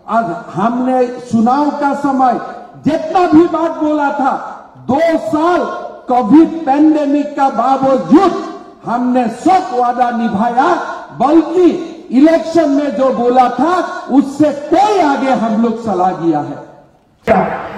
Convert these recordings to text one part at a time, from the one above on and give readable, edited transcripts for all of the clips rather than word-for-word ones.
आज हमने चुनाव का समय जितना भी बात बोला था, 2 साल कोविड पैंडेमिक का बावजूद हमने सब वादा निभाया, बल्कि इलेक्शन में जो बोला था उससे कई आगे हम लोग चला गया है।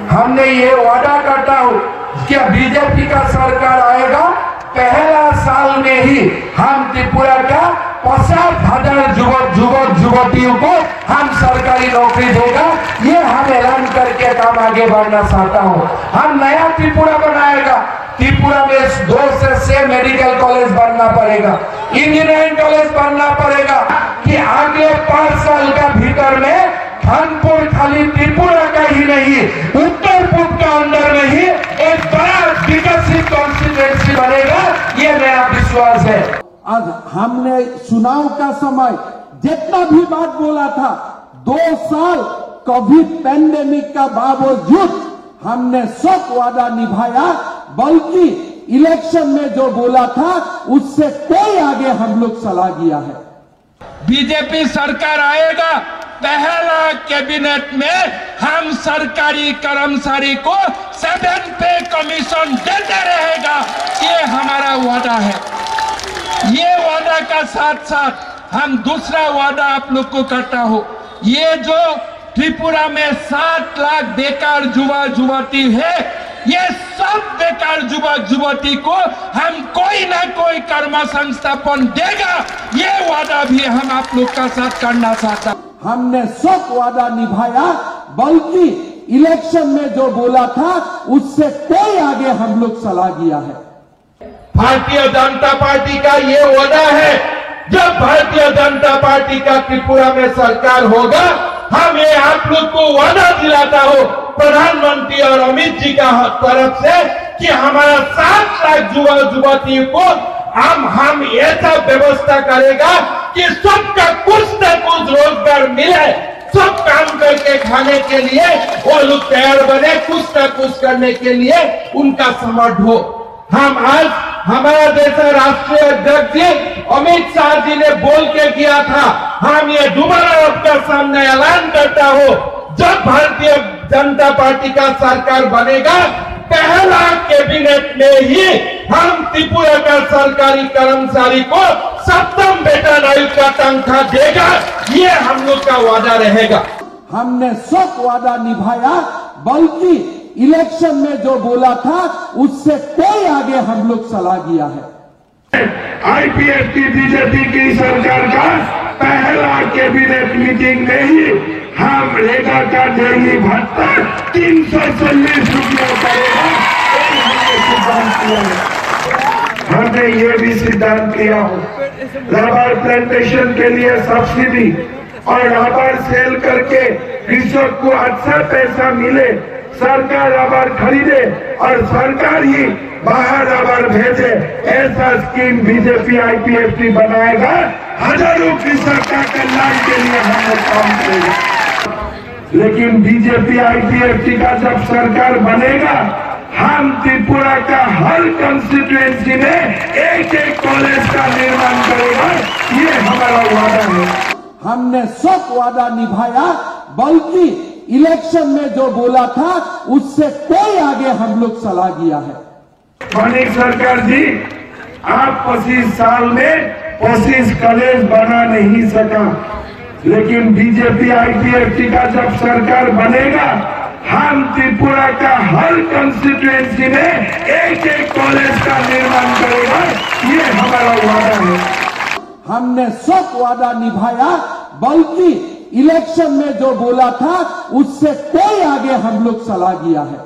हमने ये वादा करता हूँ कि बीजेपी का सरकार आएगा, पहला साल में ही हम त्रिपुरा का 50,000 युवतियों को हम सरकारी नौकरी देगा। ये हम ऐलान करके हम आगे बढ़ना चाहता हूँ। हम नया त्रिपुरा बनाएगा। त्रिपुरा में 2 से 6 मेडिकल कॉलेज बनना पड़ेगा, इंजीनियरिंग कॉलेज बनना पड़ेगा कि अगले 5 साल का भीतर में खानपुर खाली त्रिपुरा का ही नहीं, उत्तर पूर्व के अंदर में ही एक बड़ा विकसित कॉन्स्टिट्यूएंसी बनेगा। ये मेरा विश्वास है। आज हमने चुनाव का समय जितना भी बात बोला था, 2 साल कोविड पैंडेमिक का बावजूद हमने सब वादा निभाया, बल्कि इलेक्शन में जो बोला था उससे कई आगे हम लोग चला गया है। बीजेपी सरकार आएगा, पहला कैबिनेट में हम सरकारी कर्मचारी को 7 पे कमीशन देते रहेगा। ये हमारा वादा है। ये वादा का साथ साथ हम दूसरा वादा आप लोग को करता हूं, ये जो त्रिपुरा में 7 लाख बेकार युवा युवती है, ये सब बेकार युवक युवती को हम कोई ना कोई कर्म संस्थापन देगा। ये वादा भी हम आप लोग का साथ करना चाहता। हमने सब वादा निभाया, बल्कि इलेक्शन में जो बोला था उससे कई आगे हम लोग चला गया है। भारतीय जनता पार्टी का ये वादा है, जब भारतीय जनता पार्टी का त्रिपुरा में सरकार होगा, हम ये आप लोग को वादा दिलाता हो प्रधानमंत्री और अमित जी का तरफ से कि हमारा 7 लाख युवा युवतियों को हम ऐसा व्यवस्था करेगा कि सबका कुछ न कुछ रोजगार मिले, सब काम करके खाने के लिए वो लोग तैयार बने, कुछ न कुछ करने के लिए उनका समर्थ हो। हम आज हमारा जैसा राष्ट्रीय अध्यक्ष जी अमित शाह जी ने बोल के किया था, हम ये दोबारा आपका सामने ऐलान करता हो, जब भारतीय जनता पार्टी का सरकार बनेगा, पहला कैबिनेट में ही हम त्रिपुरा का सरकारी कर्मचारी को 7th वेतन आयोग का तनख्वाह देगा। ये हम लोग का वादा रहेगा। हमने सब वादा निभाया, बल्कि इलेक्शन में जो बोला था उससे कई आगे हम लोग चला गया है। आईपीएफटी बीजेपी की सरकार का पहला कैबिनेट मीटिंग में ही हम रेगा का डेली भत्ता 340 रुपये करेगा। हमने ये भी सिद्धांत लिया हो, रबर प्लांटेशन के लिए सब्सिडी और रबर सेल करके कृषक को अच्छा पैसा मिले, सरकार रबर खरीदे और सरकार ही बाहर रबर भेजे, ऐसा स्कीम बीजेपी आईपीएफटी बनाएगा। हजारों कृषक का कल्याण के लिए हम लोग काम करेंगे। लेकिन बीजेपी आईपीएफटी का जब सरकार बनेगा, हम त्रिपुरा का हर कंस्टिट्यूएंसी में एक कॉलेज का निर्माण करेगा। ये हमारा वादा है। हमने सब वादा निभाया, बल्कि इलेक्शन में जो बोला था उससे कई आगे हम लोग चला गया है। माननीय सरकार जी, आप 25 साल में 25 कॉलेज बना नहीं सका, लेकिन बीजेपी आईपीएफटी का जब सरकार बनेगा, हम त्रिपुरा का हर कंस्टिट्यूएंसी में एक कॉलेज का निर्माण करेगा। ये हमारा वादा है। हमने सब वादा निभाया, बल्कि इलेक्शन में जो बोला था उससे कई आगे हम लोग चला गया है।